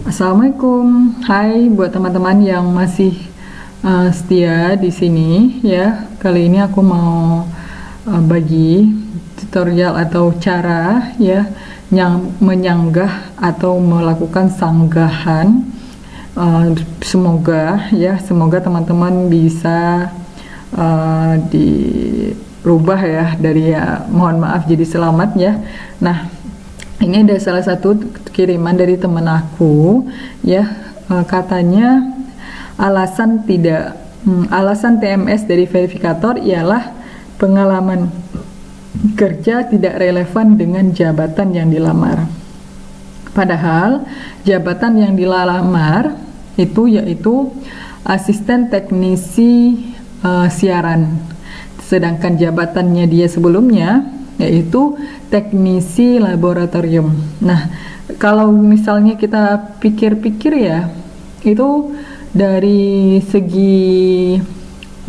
Assalamualaikum, hai buat teman-teman yang masih setia di sini ya. Kali ini aku mau bagi tutorial atau cara ya yang menyanggah atau melakukan sanggahan. Semoga teman-teman bisa dirubah ya dari mohon maaf jadi selamat ya. Nah, ini ada salah satu kiriman dari temen aku ya, katanya alasan TMS dari verifikator ialah pengalaman kerja tidak relevan dengan jabatan yang dilamar. Padahal jabatan yang dilamar itu yaitu asisten teknisi siaran, sedangkan jabatannya dia sebelumnya yaitu teknisi laboratorium. Nah, kalau misalnya kita pikir-pikir ya, itu dari segi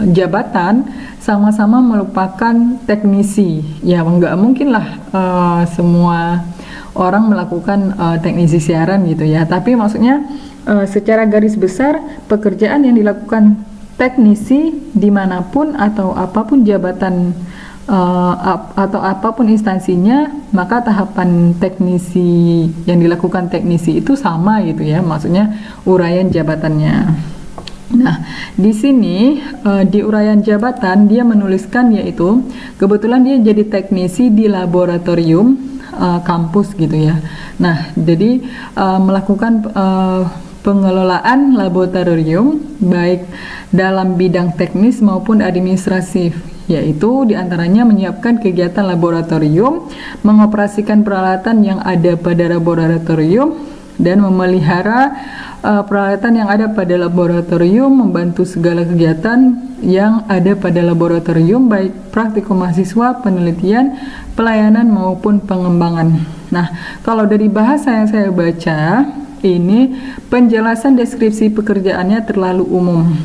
jabatan sama-sama merupakan teknisi. Ya, nggak mungkin lah semua orang melakukan teknisi siaran gitu ya. Tapi maksudnya secara garis besar pekerjaan yang dilakukan teknisi dimanapun atau apapun jabatan atau apapun instansinya, maka tahapan teknisi yang dilakukan teknisi itu sama gitu ya, maksudnya uraian jabatannya. Nah, di sini di uraian jabatan dia menuliskan yaitu kebetulan dia jadi teknisi di laboratorium kampus gitu ya. Nah, jadi melakukan pengelolaan laboratorium baik dalam bidang teknis maupun administratif, yaitu diantaranya menyiapkan kegiatan laboratorium, mengoperasikan peralatan yang ada pada laboratorium, dan memelihara peralatan yang ada pada laboratorium, membantu segala kegiatan yang ada pada laboratorium, baik praktikum mahasiswa, penelitian, pelayanan maupun pengembangan. Nah, kalau dari bahasa yang saya baca, ini penjelasan deskripsi pekerjaannya terlalu umum.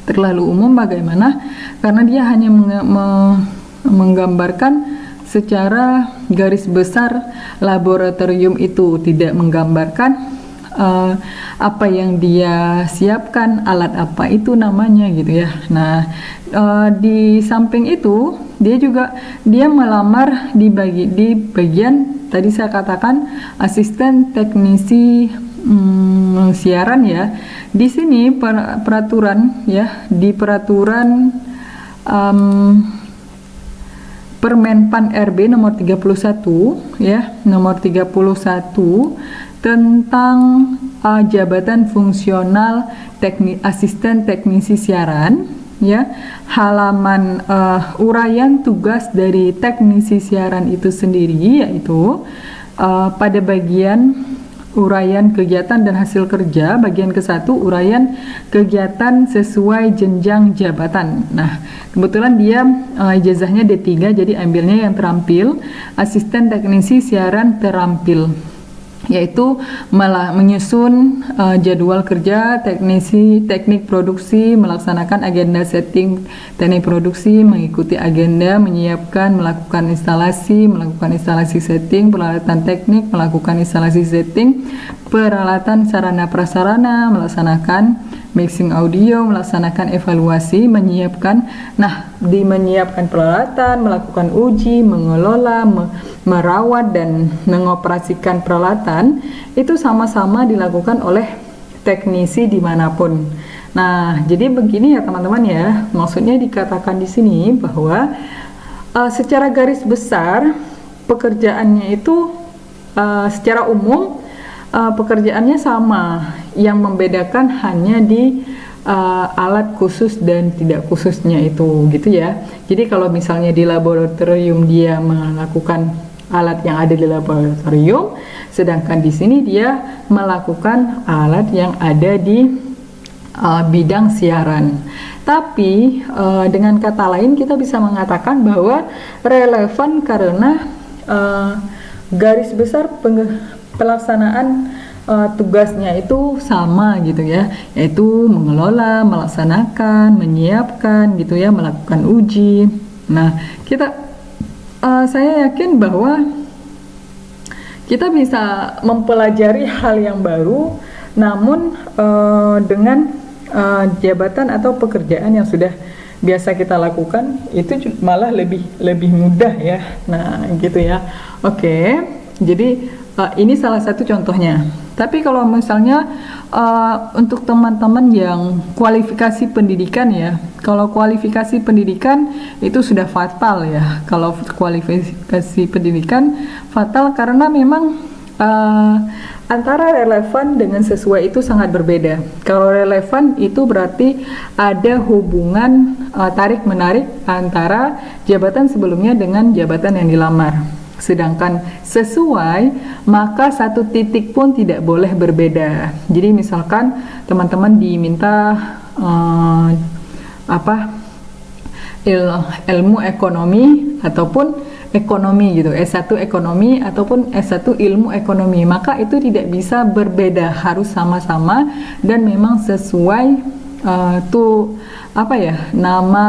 Terlalu umum bagaimana? Karena dia hanya menggambarkan secara garis besar laboratorium itu, tidak menggambarkan apa yang dia siapkan, alat apa itu namanya gitu ya. Nah, di samping itu dia melamar di bagian tadi saya katakan asisten teknisi siaran ya. Di sini peraturan ya, di peraturan Permenpan RB nomor 31 ya, nomor 31 tentang jabatan fungsional asisten teknisi siaran ya. Halaman uraian tugas dari teknisi siaran itu sendiri yaitu pada bagian uraian kegiatan dan hasil kerja, bagian ke-1 uraian kegiatan sesuai jenjang jabatan. Nah, kebetulan dia ijazahnya D3, jadi ambilnya yang terampil, asisten teknisi siaran terampil, yaitu malah menyusun jadwal kerja teknik produksi, melaksanakan agenda setting teknik produksi, mengikuti agenda, menyiapkan, melakukan instalasi setting peralatan teknik, melakukan instalasi setting peralatan sarana prasarana, melaksanakan mixing audio, melaksanakan evaluasi, menyiapkan peralatan, melakukan uji, mengelola, merawat dan mengoperasikan peralatan itu sama-sama dilakukan oleh teknisi dimanapun. Nah, jadi begini ya teman-teman ya, maksudnya dikatakan di sini bahwa secara garis besar pekerjaannya itu secara umum pekerjaannya sama, yang membedakan hanya di alat khusus dan tidak khususnya itu gitu ya. Jadi kalau misalnya di laboratorium dia melakukan alat yang ada di laboratorium, sedangkan di sini dia melakukan alat yang ada di bidang siaran. Tapi dengan kata lain kita bisa mengatakan bahwa relevan karena garis besar pelaksanaan tugasnya itu sama gitu ya, yaitu mengelola, melaksanakan, menyiapkan gitu ya, melakukan uji. Nah, saya yakin bahwa kita bisa mempelajari hal yang baru Namun dengan jabatan atau pekerjaan yang sudah biasa kita lakukan itu malah lebih mudah ya. Nah, gitu ya. Oke. Jadi ini salah satu contohnya. Tapi kalau misalnya untuk teman-teman yang kualifikasi pendidikan ya, kalau kualifikasi pendidikan itu sudah fatal ya. Kalau kualifikasi pendidikan fatal karena memang antara relevan dengan sesuai itu sangat berbeda. Kalau relevan itu berarti ada hubungan tarik-menarik antara jabatan sebelumnya dengan jabatan yang dilamar. Sedangkan sesuai, maka satu titik pun tidak boleh berbeda. Jadi misalkan teman-teman diminta ilmu ekonomi ataupun ekonomi gitu, S1 ekonomi ataupun S1 ilmu ekonomi, maka itu tidak bisa berbeda, harus sama-sama dan memang sesuai nama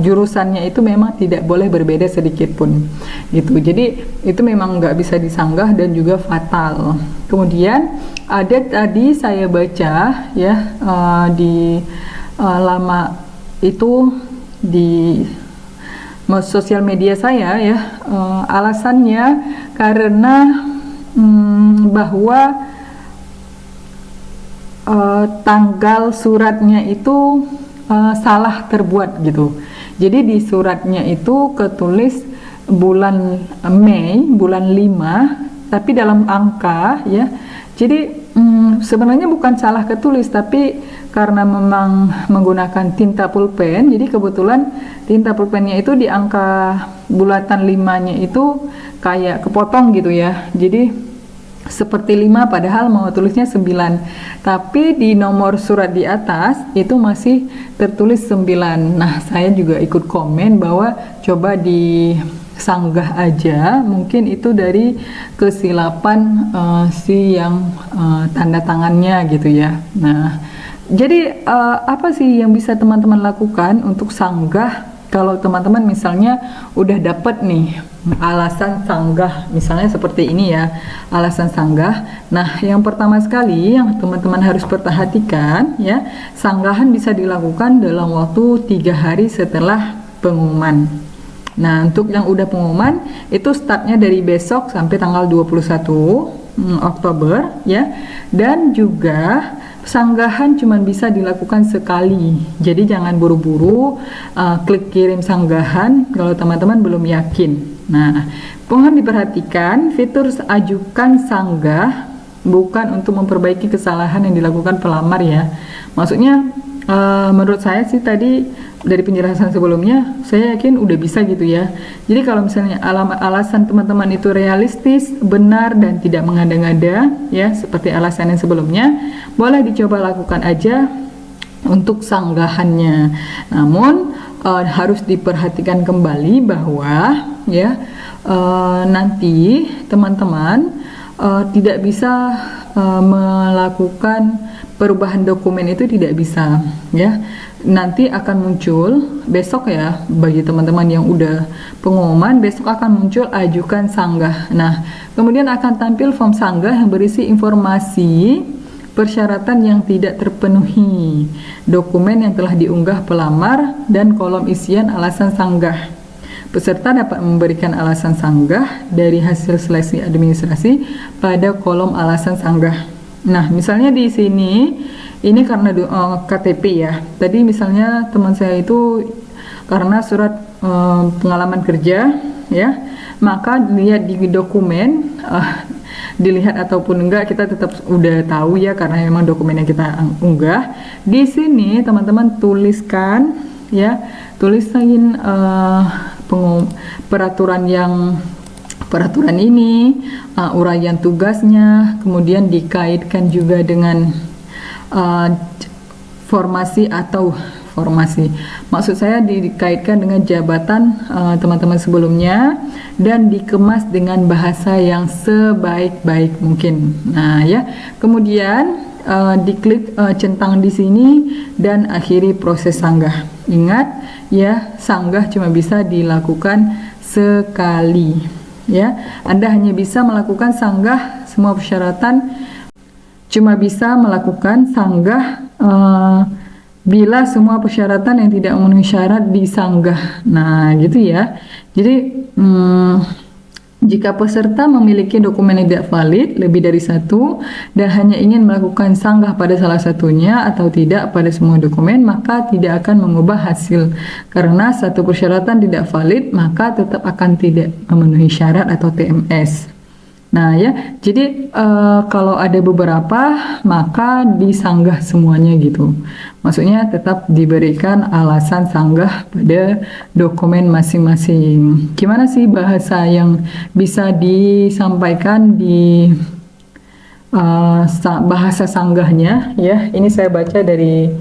jurusannya itu memang tidak boleh berbeda sedikit pun gitu. Jadi itu memang nggak bisa disanggah dan juga fatal. Kemudian ada tadi saya baca ya di lama itu di sosial media saya ya, alasannya karena bahwa tanggal suratnya itu salah terbuat gitu. Jadi di suratnya itu ketulis bulan Mei, bulan 5, tapi dalam angka ya. Jadi sebenarnya bukan salah ketulis, tapi karena memang menggunakan tinta pulpen, jadi kebetulan tinta pulpennya itu di angka bulatan 5-nya itu kayak kepotong gitu ya. Jadi seperti 5 padahal mau tulisnya 9. Tapi di nomor surat di atas itu masih tertulis 9. Nah, saya juga ikut komen bahwa coba disanggah aja, mungkin itu dari kesilapan si yang tanda tangannya gitu ya. Nah, jadi apa sih yang bisa teman-teman lakukan untuk sanggah kalau teman-teman misalnya udah dapat nih alasan sanggah, misalnya seperti ini ya, alasan sanggah. Nah, yang pertama sekali yang teman-teman harus perhatikan ya, sanggahan bisa dilakukan dalam waktu 3 hari setelah pengumuman. Nah, untuk yang udah pengumuman itu startnya dari besok sampai tanggal 21 Oktober ya, dan juga sanggahan cuma bisa dilakukan sekali. Jadi jangan buru-buru klik kirim sanggahan kalau teman-teman belum yakin. Nah, mohon diperhatikan fitur ajukan sanggah bukan untuk memperbaiki kesalahan yang dilakukan pelamar ya. Maksudnya menurut saya sih tadi dari penjelasan sebelumnya saya yakin udah bisa gitu ya. Jadi kalau misalnya alasan teman-teman itu realistis, benar dan tidak mengada-ngada ya, seperti alasan yang sebelumnya, boleh dicoba lakukan aja untuk sanggahannya. Namun harus diperhatikan kembali bahwa ya nanti teman-teman tidak bisa melakukan perubahan dokumen, itu tidak bisa ya. Nanti akan muncul besok ya, bagi teman-teman yang udah pengumuman, besok akan muncul ajukan sanggah. Nah, kemudian akan tampil form sanggah yang berisi informasi persyaratan yang tidak terpenuhi, dokumen yang telah diunggah pelamar, dan kolom isian alasan sanggah. Peserta dapat memberikan alasan sanggah dari hasil seleksi administrasi pada kolom alasan sanggah. Nah, misalnya di sini ini karena KTP ya. Tadi misalnya teman saya itu karena surat pengalaman kerja ya, maka lihat di dokumen dilihat ataupun enggak kita tetap udah tahu ya, karena memang dokumen yang kita unggah. Di sini teman-teman tuliskan ya, tulisin peraturan ini, uraian tugasnya, kemudian dikaitkan juga dengan formasi, maksud saya dikaitkan dengan jabatan teman-teman sebelumnya, dan dikemas dengan bahasa yang sebaik-baik mungkin. Nah ya, kemudian diklik centang di sini dan akhiri proses sanggah. Ingat ya, sanggah cuma bisa dilakukan sekali ya. Anda hanya bisa melakukan sanggah semua persyaratan cuma bisa melakukan sanggah bila semua persyaratan yang tidak memenuhi syarat disanggah. Nah, gitu ya. Jadi jika peserta memiliki dokumen yang tidak valid lebih dari satu dan hanya ingin melakukan sanggah pada salah satunya atau tidak pada semua dokumen, maka tidak akan mengubah hasil. Karena satu persyaratan tidak valid, maka tetap akan tidak memenuhi syarat atau TMS. Nah ya, jadi kalau ada beberapa, maka disanggah semuanya gitu. Maksudnya tetap diberikan alasan sanggah pada dokumen masing-masing. Gimana sih bahasa yang bisa disampaikan di bahasa sanggahnya? Ya, ini saya baca dari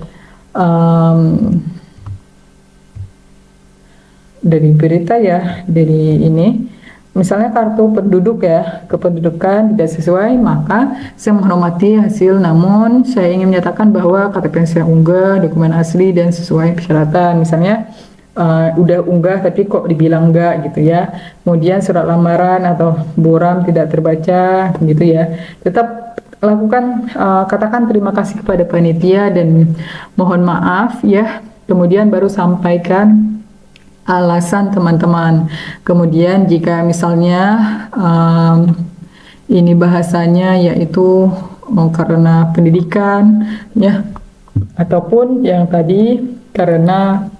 berita ya, dari ini. Misalnya kartu penduduk ya, kependudukan tidak sesuai, maka saya menghormati hasil, namun saya ingin menyatakan bahwa KTP yang saya unggah dokumen asli dan sesuai persyaratan. Misalnya udah unggah tapi kok dibilang enggak gitu ya. Kemudian surat lamaran atau boram tidak terbaca gitu ya. Tetap lakukan, katakan terima kasih kepada panitia dan mohon maaf ya. Kemudian baru sampaikan alasan teman-teman. Kemudian jika misalnya ini bahasanya yaitu karena pendidikan ya, ataupun yang tadi karena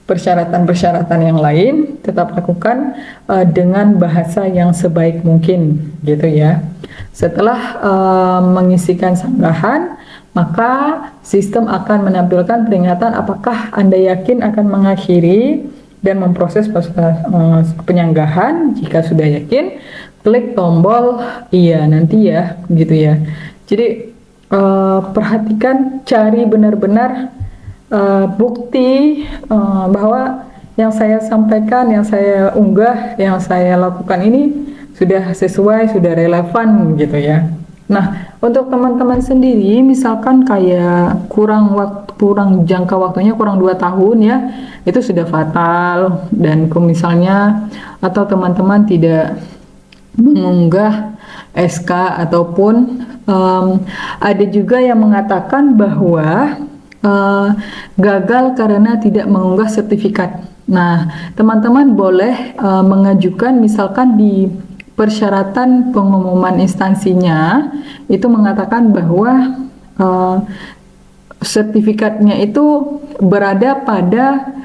persyaratan-persyaratan yang lain, tetap lakukan dengan bahasa yang sebaik mungkin gitu ya. Setelah mengisikan sanggahan, maka sistem akan menampilkan peringatan apakah Anda yakin akan mengakhiri dan memproses penyanggahan. Jika sudah yakin, klik tombol iya nanti ya, gitu ya. Jadi perhatikan, cari benar-benar bukti bahwa yang saya sampaikan, yang saya unggah, yang saya lakukan ini sudah sesuai, sudah relevan gitu ya. Nah, untuk teman-teman sendiri, misalkan kayak kurang jangka waktunya kurang 2 tahun ya, itu sudah fatal. Dan misalnya atau teman-teman tidak mengunggah SK ataupun ada juga yang mengatakan bahwa gagal karena tidak mengunggah sertifikat. Nah, teman-teman boleh mengajukan misalkan di persyaratan pengumuman instansinya itu mengatakan bahwa sertifikatnya itu berada pada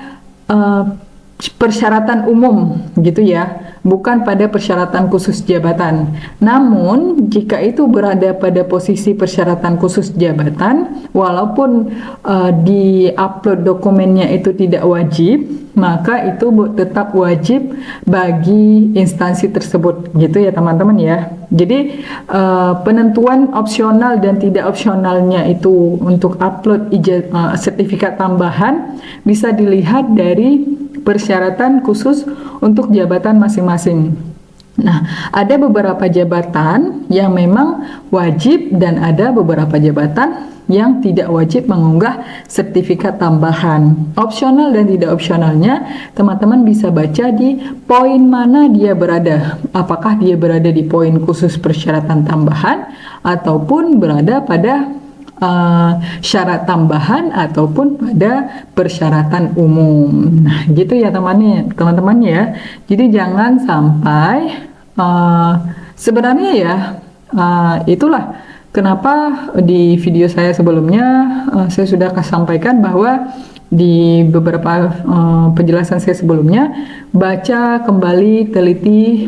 persyaratan umum gitu ya, bukan pada persyaratan khusus jabatan. Namun jika itu berada pada posisi persyaratan khusus jabatan, walaupun di upload dokumennya itu tidak wajib, maka itu tetap wajib bagi instansi tersebut gitu ya teman-teman ya. Jadi penentuan opsional dan tidak opsionalnya itu untuk upload sertifikat tambahan bisa dilihat dari persyaratan khusus untuk jabatan masing-masing. Nah, ada beberapa jabatan yang memang wajib dan ada beberapa jabatan yang tidak wajib mengunggah sertifikat tambahan. Opsional dan tidak opsionalnya, teman-teman bisa baca di poin mana dia berada. Apakah dia berada di poin khusus persyaratan tambahan ataupun berada pada syarat tambahan ataupun pada persyaratan umum. Nah, gitu ya teman-teman ya. Jadi jangan sampai sebenarnya ya itulah kenapa di video saya sebelumnya saya sudah sampaikan bahwa di beberapa penjelasan saya sebelumnya, baca kembali, teliti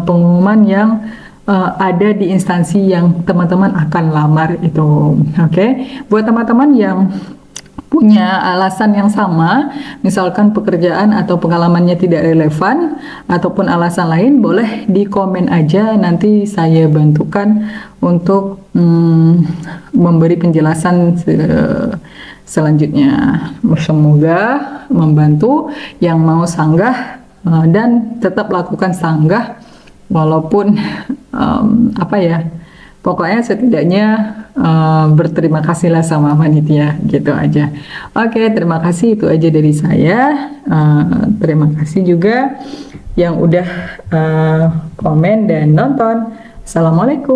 pengumuman yang ada di instansi yang teman-teman akan lamar itu. Oke. Buat teman-teman yang punya alasan yang sama, misalkan pekerjaan atau pengalamannya tidak relevan ataupun alasan lain, boleh di komen aja, nanti saya bantukan untuk memberi penjelasan selanjutnya. Semoga membantu yang mau sanggah dan tetap lakukan sanggah walaupun pokoknya setidaknya berterima kasihlah sama panitia gitu aja. Oke, terima kasih, itu aja dari saya. Terima kasih juga yang udah komen dan nonton. Assalamualaikum.